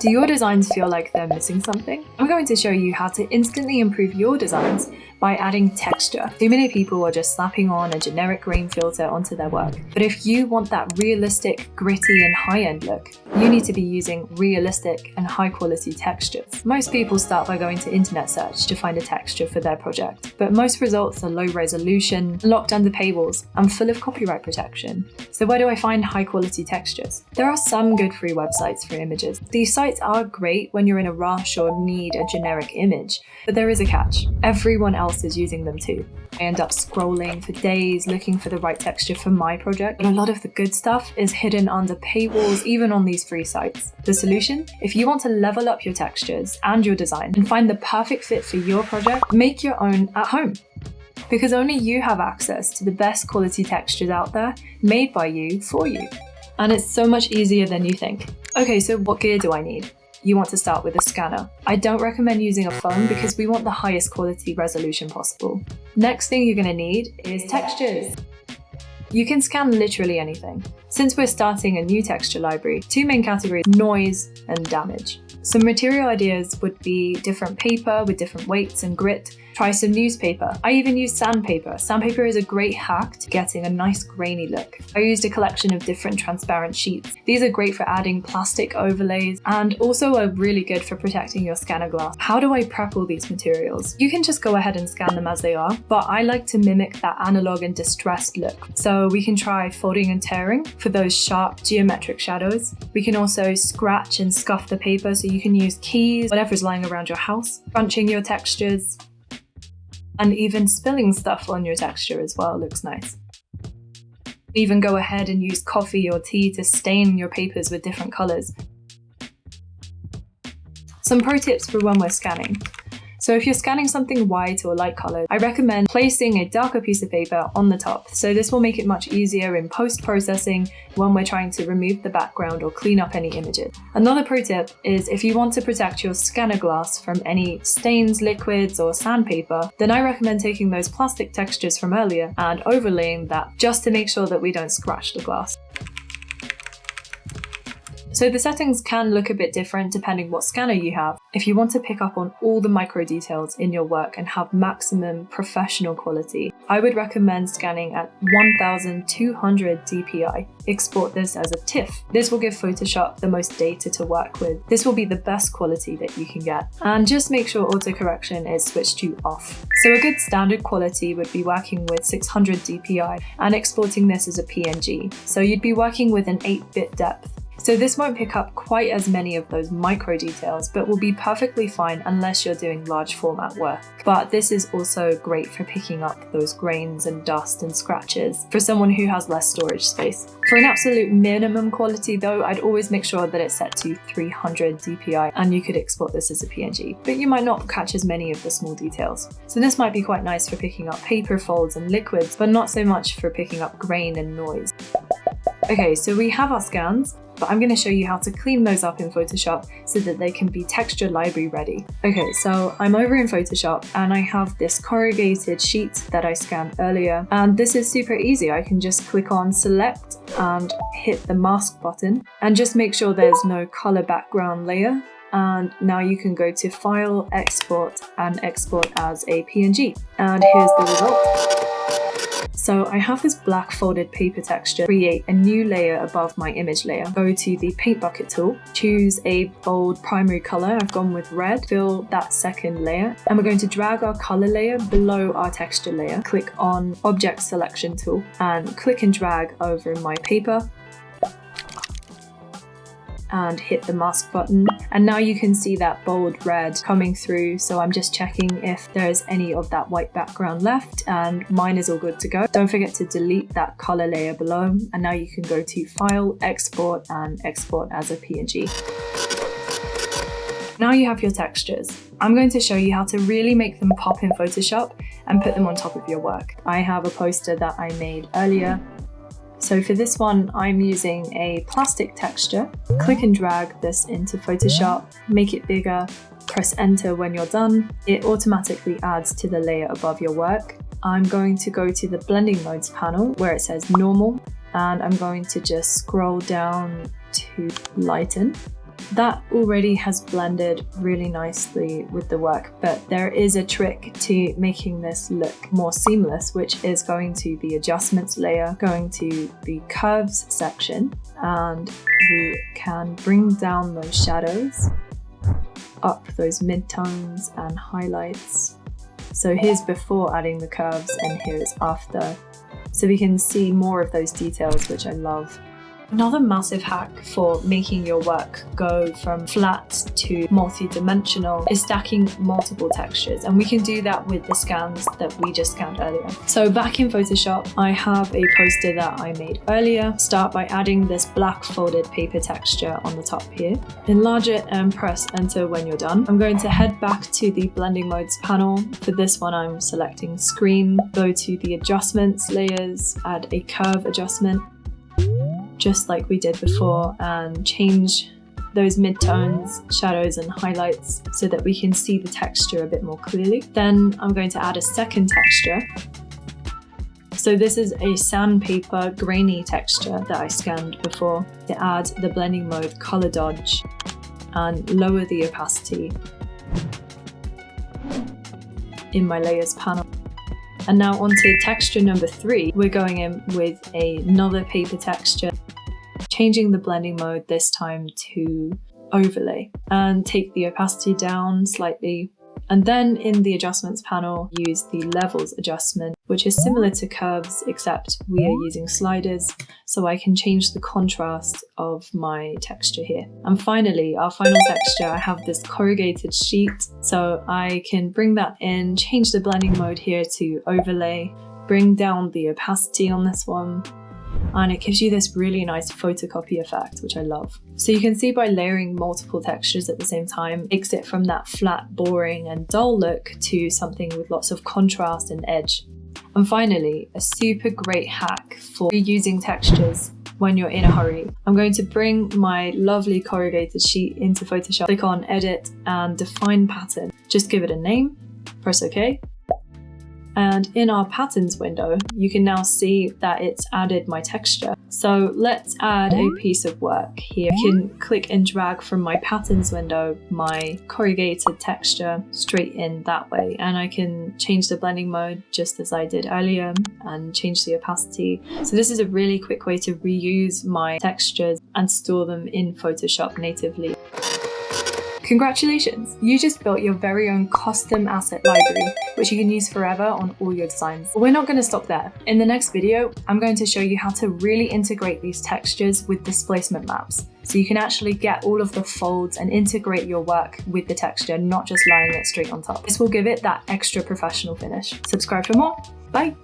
Do your designs feel like they're missing something? I'm going to show you how to instantly improve your designs by adding texture. Too many people are just slapping on a generic grain filter onto their work. But if you want that realistic, gritty and high-end look, you need to be using realistic and high-quality textures. Most people start by going to internet search to find a texture for their project, but most results are low resolution, locked under paywalls, and full of copyright protection. So where do I find high-quality textures? There are some good free websites for images. These sites are great when you're in a rush or need a generic image, but there is a catch. Everyone else is using them too. I end up scrolling for days looking for the right texture for my project, but a lot of the good stuff is hidden under paywalls even on these free sites. The solution? If you want to level up your textures and your design and find the perfect fit for your project, make your own at home. Because only you have access to the best quality textures out there, made by you for you. And it's so much easier than you think. Okay, so what gear do I need? You want to start with a scanner. I don't recommend using a phone because we want the highest quality resolution possible. Next thing you're going to need is textures. You can scan literally anything. Since we're starting a new texture library, two main categories: noise and damage. Some material ideas would be different paper with different weights and grit. Try some newspaper. I even use sandpaper. Sandpaper is a great hack to getting a nice grainy look. I used a collection of different transparent sheets. These are great for adding plastic overlays and also are really good for protecting your scanner glass. How do I prep all these materials? You can just go ahead and scan them as they are, but I like to mimic that analog and distressed look. So we can try folding and tearing for those sharp geometric shadows. We can also scratch and scuff the paper, so you can use keys, whatever's lying around your house, crunching your textures, and even spilling stuff on your texture as well looks nice. Even go ahead and use coffee or tea to stain your papers with different colors. Some pro tips for when we're scanning. So if you're scanning something white or light colored, I recommend placing a darker piece of paper on the top. So this will make it much easier in post-processing when we're trying to remove the background or clean up any images. Another pro tip is if you want to protect your scanner glass from any stains, liquids, or sandpaper, then I recommend taking those plastic textures from earlier and overlaying that just to make sure that we don't scratch the glass. So the settings can look a bit different depending what scanner you have. If you want to pick up on all the micro details in your work and have maximum professional quality, I would recommend scanning at 1200 dpi. Export this as a TIFF. This will give Photoshop the most data to work with. This will be the best quality that you can get. And just make sure autocorrection is switched to off. So a good standard quality would be working with 600 dpi and exporting this as a PNG. So you'd be working with an 8-bit depth. So this won't pick up quite as many of those micro details, but will be perfectly fine unless you're doing large format work. But this is also great for picking up those grains and dust and scratches for someone who has less storage space. For an absolute minimum quality though, I'd always make sure that it's set to 300 dpi and you could export this as a PNG, but you might not catch as many of the small details. So this might be quite nice for picking up paper folds and liquids, but not so much for picking up grain and noise. Okay, so we have our scans, but I'm going to show you how to clean those up in Photoshop so that they can be texture library ready. Okay, so I'm over in Photoshop and I have this corrugated sheet that I scanned earlier, and this is super easy. I can just click on select and hit the mask button and just make sure there's no color background layer. And now you can go to File, Export, and export as a PNG. And here's the result. So I have this black folded paper texture. Create a new layer above my image layer. Go to the paint bucket tool, choose a bold primary color. I've gone with red. Fill that second layer. And we're going to drag our color layer below our texture layer. Click on Object Selection tool and click and drag over my paper. And hit the mask button, and now you can see that bold red coming through. So I'm just checking if there's any of that white background left, and mine is all good to go. Don't forget to delete that color layer below, and now you can go to File, Export, and export as a PNG. Now you have your textures. I'm going to show you how to really make them pop in Photoshop and put them on top of your work. I have a poster that I made earlier. So for this one, I'm using a plastic texture. Click and drag this into Photoshop, make it bigger, press enter when you're done. It automatically adds to the layer above your work. I'm going to go to the blending modes panel where it says normal, and I'm going to just scroll down to lighten. that already has blended really nicely with the work, but there is a trick to making this look more seamless, which is going to the adjustments layer, going to the curves section, and we can bring down those shadows, up those midtones and highlights. So here's before adding the curves and here is after. So we can see more of those details, which I love. Another massive hack for making your work go from flat to multi-dimensional is stacking multiple textures, and we can do that with the scans that we just scanned earlier. So back in Photoshop, I have a poster that I made earlier. Start by adding this black folded paper texture on the top here. Enlarge it and press enter when you're done. I'm going to head back to the blending modes panel. For this one, I'm selecting screen, go to the adjustments layers, add a curve adjustment, just like we did before, and change those midtones, shadows and highlights so that we can see the texture a bit more clearly. Then I'm going to add a second texture. So this is a sandpaper grainy texture that I scanned before, to add the blending mode color dodge and lower the opacity in my layers panel. And now onto texture number 3, we're going in with another paper texture, changing the blending mode this time to overlay, and take the opacity down slightly. And then in the adjustments panel, use the levels adjustment, which is similar to curves, except we are using sliders, so I can change the contrast of my texture here. And finally, our final texture, I have this corrugated sheet, so I can bring that in, change the blending mode here to overlay, bring down the opacity on this one, and it gives you this really nice photocopy effect, which I love. So you can see by layering multiple textures at the same time, takes it from that flat, boring and dull look to something with lots of contrast and edge. And finally, a super great hack for reusing textures when you're in a hurry. I'm going to bring my lovely corrugated sheet into Photoshop, click on edit and define pattern. Just give it a name, press OK. And in our patterns window, you can now see that it's added my texture. So let's add a piece of work here. I can click and drag from my patterns window my corrugated texture straight in that way. And I can change the blending mode just as I did earlier and change the opacity. So this is a really quick way to reuse my textures and store them in Photoshop natively. Congratulations! You just built your very own custom asset library, which you can use forever on all your designs. But we're not going to stop there. In the next video, I'm going to show you how to really integrate these textures with displacement maps, so you can actually get all of the folds and integrate your work with the texture, not just laying it straight on top. This will give it that extra professional finish. Subscribe for more. Bye!